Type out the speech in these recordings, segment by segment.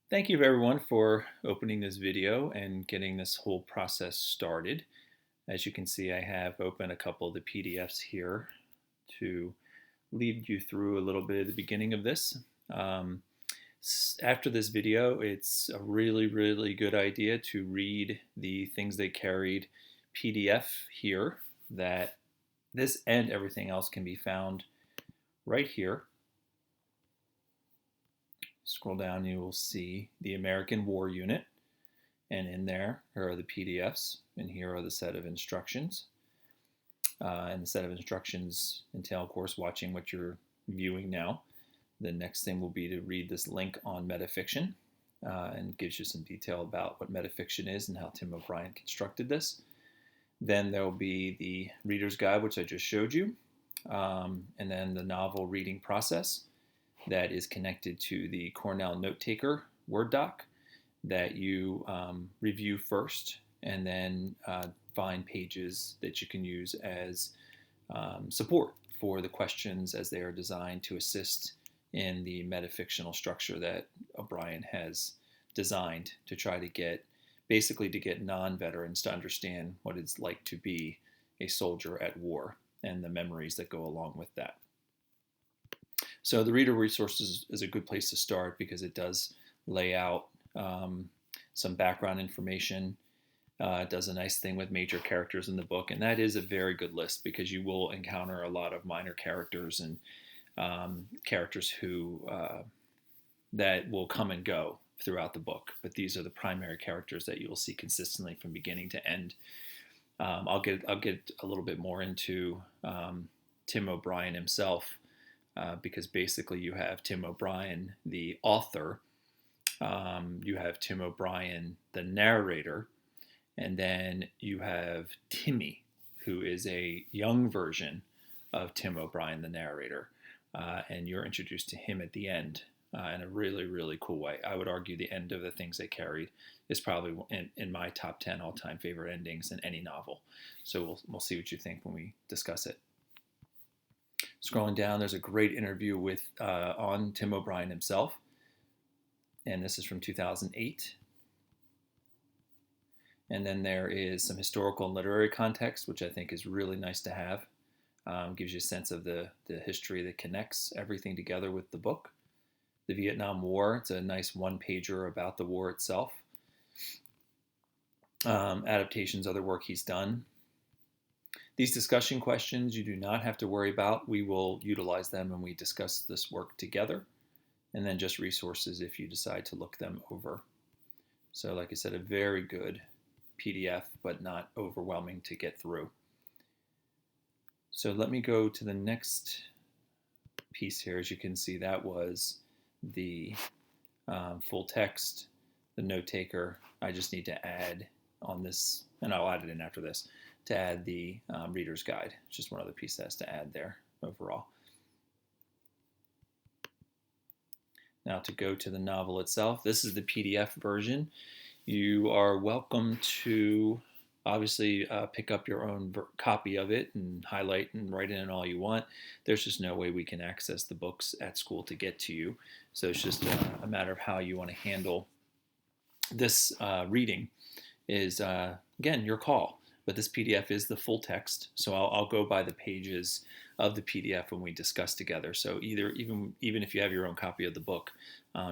Thank you everyone for opening this video and getting this whole process started. As you can see, I have opened a couple of the PDFs here to lead you through a little bit of the beginning of this. Um, After this video, it's a really good idea to read the things they carried PDF here, that this and everything else can be found right here. Scroll down, you will see the American War Unit, and in there, here are the PDFs, and here are the set of instructions. And the set of instructions entail, of course, watching what you're viewing now. The next thing will be to read this link on metafiction, and gives you some detail about what metafiction is and how Tim O'Brien constructed this. Then there will be the reader's guide, which I just showed you, and then the novel reading process that is connected to the Cornell Note Taker Word doc that you review first, and then find pages that you can use as support for the questions as they are designed to assist in the metafictional structure that O'Brien has designed to try to get, basically to get non-veterans to understand what it's like to be a soldier at war and the memories that go along with that. So the reader resources is a good place to start because it does lay out some background information. It does a nice thing with major characters in the book, and that is a very good list because you will encounter a lot of minor characters and characters who that will come and go throughout the book. But these are the primary characters that you will see consistently from beginning to end. I'll get a little bit more into Tim O'Brien himself. Because basically you have Tim O'Brien, the author, you have Tim O'Brien, the narrator, and then you have Timmy, who is a young version of Tim O'Brien, the narrator, and you're introduced to him at the end in a really cool way. I would argue the end of the things they carried is probably in my top 10 all-time favorite endings in any novel. So we'll see what you think when we discuss it. Scrolling down, there's a great interview with on Tim O'Brien himself, and this is from 2008. And then there is some historical and literary context, which I think is really nice to have. Gives you a sense of the history that connects everything together with the book. The Vietnam War, it's a nice one-pager about the war itself. Adaptations, other work he's done. These discussion questions you do not have to worry about. We will utilize them when we discuss this work together. And then just resources if you decide to look them over. So like I said, a very good PDF, but not overwhelming to get through. So let me go to the next piece here. As you can see, that was the full text, the note taker. I just need to add on this, and I'll add it in after this, to add the reader's guide. It's just one other piece that has to add there overall. Now to go to the novel itself, this is the PDF version. You are welcome to obviously pick up your own copy of it and highlight and write in all you want. There's just no way we can access the books at school to get to you. So it's just a matter of how you want to handle this reading is, again, your call. But this PDF is the full text, so I'll go by the pages of the PDF when we discuss together. So even if you have your own copy of the book,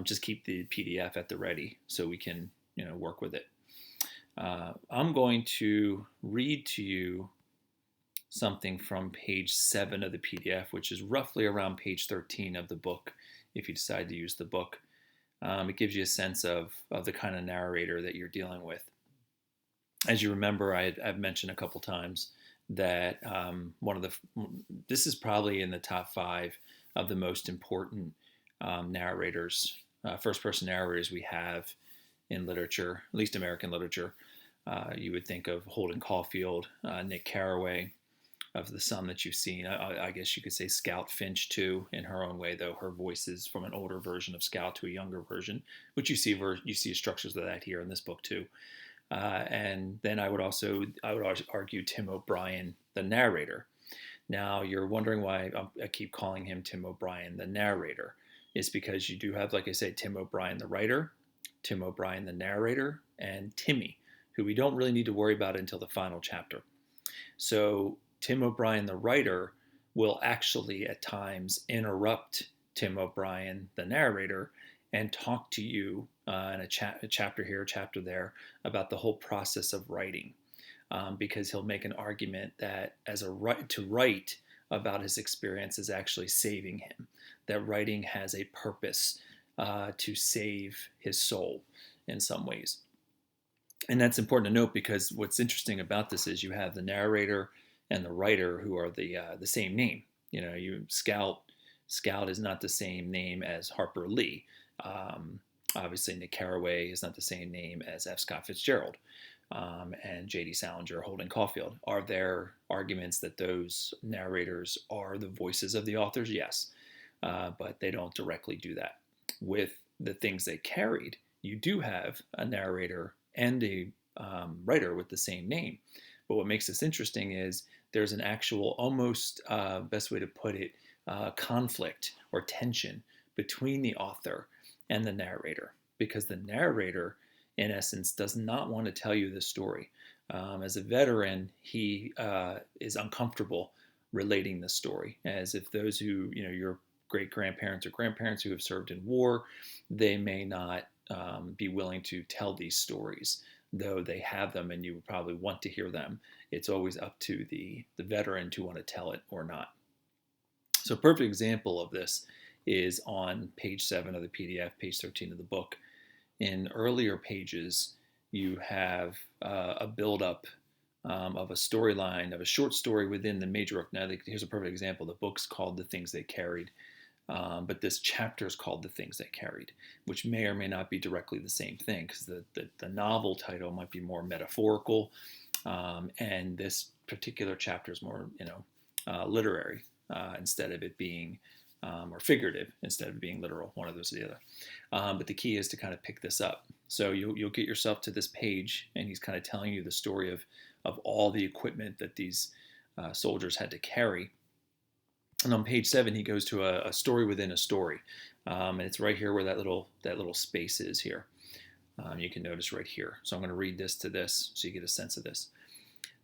just keep the PDF at the ready so we can work with it. I'm going to read to you something from page 7 of the PDF, which is roughly around page 13 of the book, if you decide to use the book. It gives you a sense of the kind of narrator that you're dealing with. As you remember, I've mentioned a couple times that this is probably in the top 5 of the most important narrators, first-person narrators we have in literature, at least American literature. You would think of Holden Caulfield, Nick Carraway, of the some that you've seen. I guess you could say Scout Finch too, in her own way, though her voice is from an older version of Scout to a younger version, which you see structures of that here in this book too. And then I would argue Tim O'Brien, the narrator. Now you're wondering why I keep calling him Tim O'Brien, the narrator. It's because you do have, like I said, Tim O'Brien, the writer, Tim O'Brien, the narrator, and Timmy, who we don't really need to worry about until the final chapter. So Tim O'Brien, the writer, will actually at times interrupt Tim O'Brien, the narrator, and talk to you in a chapter here, a chapter there, about the whole process of writing. Because he'll make an argument that to write about his experience is actually saving him, that writing has a purpose to save his soul in some ways. And that's important to note, because what's interesting about this is you have the narrator and the writer who are the same name. Scout is not the same name as Harper Lee. Obviously, Nick Carraway is not the same name as F. Scott Fitzgerald. And J.D. Salinger, Holden Caulfield. Are there arguments that those narrators are the voices of the authors? Yes, but they don't directly do that. With the things they carried, you do have a narrator and a writer with the same name. But what makes this interesting is there's an actual, almost best way to put it, conflict or tension between the author and the narrator, because the narrator, in essence, does not want to tell you the story. As a veteran, he is uncomfortable relating the story, as if those who, your great-grandparents or grandparents who have served in war, they may not be willing to tell these stories, though they have them and you would probably want to hear them. It's always up to the veteran to want to tell it or not. So a perfect example of this is on page 7 of the PDF, page 13 of the book. In earlier pages, you have a buildup of a storyline, of a short story within the major book. Now, here's a perfect example. The book's called The Things They Carried, but this chapter is called The Things They Carried, which may or may not be directly the same thing, because the novel title might be more metaphorical, and this particular chapter is more, literary, instead of it being or figurative instead of being literal, one of those or the other. But the key is to kind of pick this up. So you'll get yourself to this page, and he's kind of telling you the story of all the equipment that these soldiers had to carry. And on page 7, he goes to a story within a story, and it's right here where that little space is here. You can notice right here. So I'm going to read this to this so you get a sense of this.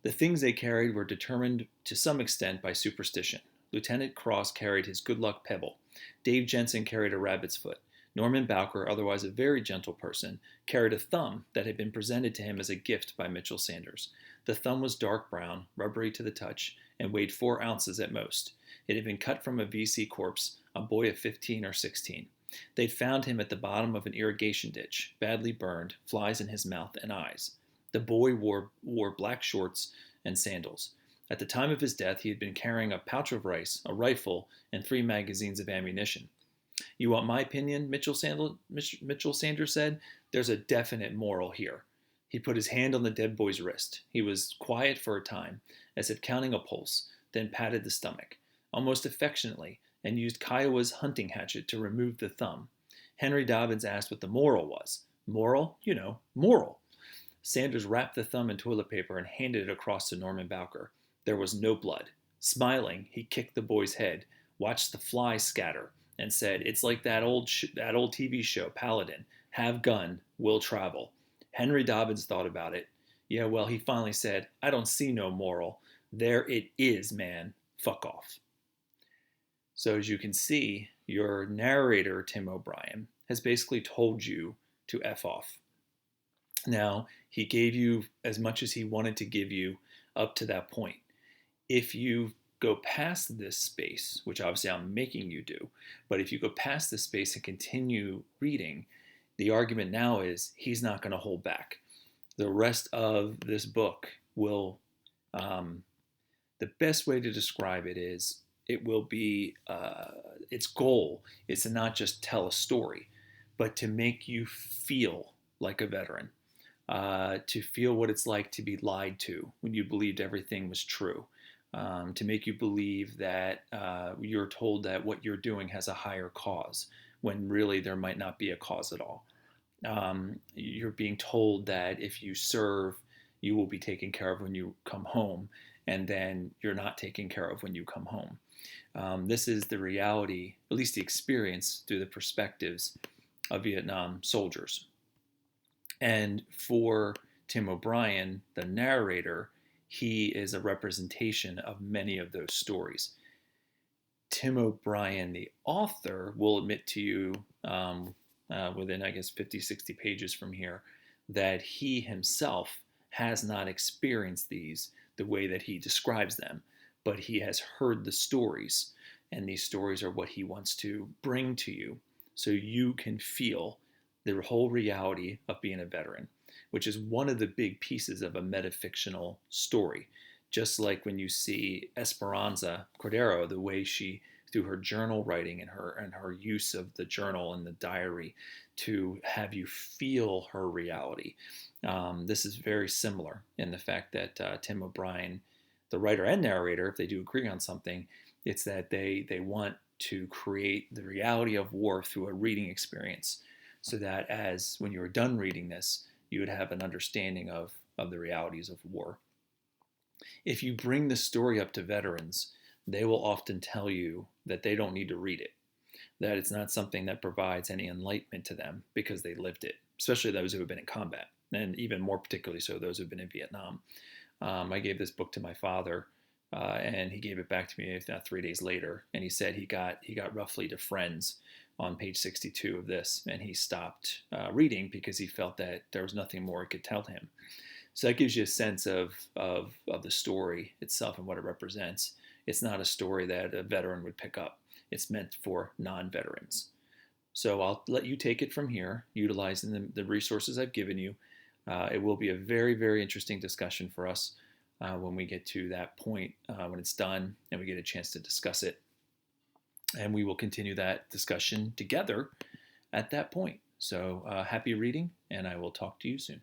The things they carried were determined to some extent by superstition. Lieutenant Cross carried his good luck pebble. Dave Jensen carried a rabbit's foot. Norman Bowker, otherwise a very gentle person, carried a thumb that had been presented to him as a gift by Mitchell Sanders. The thumb was dark brown, rubbery to the touch, and weighed 4 ounces at most. It had been cut from a VC corpse, a boy of 15 or 16. They'd found him at the bottom of an irrigation ditch, badly burned, flies in his mouth and eyes. The boy wore black shorts and sandals. At the time of his death, he had been carrying a pouch of rice, a rifle, and 3 magazines of ammunition. You want my opinion, Mitchell Sanders said? There's a definite moral here. He put his hand on the dead boy's wrist. He was quiet for a time, as if counting a pulse, then patted the stomach, almost affectionately, and used Kiowa's hunting hatchet to remove the thumb. Henry Dobbins asked what the moral was. Moral? Moral. Sanders wrapped the thumb in toilet paper and handed it across to Norman Bowker. There was no blood. Smiling, he kicked the boy's head, watched the flies scatter, and said, "It's like that old TV show, Paladin. Have gun, will travel." Henry Dobbins thought about it. Yeah, well, he finally said, "I don't see no moral. There it is, man. Fuck off." So as you can see, your narrator, Tim O'Brien, has basically told you to F off. Now, he gave you as much as he wanted to give you up to that point. If you go past this space, which obviously I'm making you do, but if you go past this space and continue reading, the argument now is he's not going to hold back. The rest of this book will, the best way to describe it is, it will be, its goal is to not just tell a story, but to make you feel like a veteran, to feel what it's like to be lied to when you believed everything was true. To make you believe that you're told that what you're doing has a higher cause, when really there might not be a cause at all. You're being told that if you serve, you will be taken care of when you come home, and then you're not taken care of when you come home. This is the reality, at least the experience through the perspectives of Vietnam soldiers. And for Tim O'Brien, the narrator, he is a representation of many of those stories. Tim O'Brien, the author, will admit to you within, I guess, 50, 60 pages from here that he himself has not experienced these the way that he describes them, but he has heard the stories, and these stories are what he wants to bring to you so you can feel the whole reality of being a veteran, which is one of the big pieces of a metafictional story. Just like when you see Esperanza Cordero, the way she, through her journal writing and her use of the journal and the diary, to have you feel her reality. This is very similar in the fact that Tim O'Brien, the writer and narrator, if they do agree on something, it's that they want to create the reality of war through a reading experience, so that as when you're done reading this, you would have an understanding of the realities of war. If you bring the story up to veterans, they will often tell you that they don't need to read it, that it's not something that provides any enlightenment to them because they lived it, especially those who have been in combat, and even more particularly so those who have been in Vietnam. I gave this book to my father, and he gave it back to me, if not 3 days later, and he said he got roughly to friends on page 62 of this, and he stopped reading because he felt that there was nothing more it could tell him. So that gives you a sense of the story itself and what it represents. It's not a story that a veteran would pick up. It's meant for non-veterans. So I'll let you take it from here, utilizing the resources I've given you. It will be a very, very interesting discussion for us when we get to that point, when it's done and we get a chance to discuss it. And we will continue that discussion together at that point. So happy reading, and I will talk to you soon.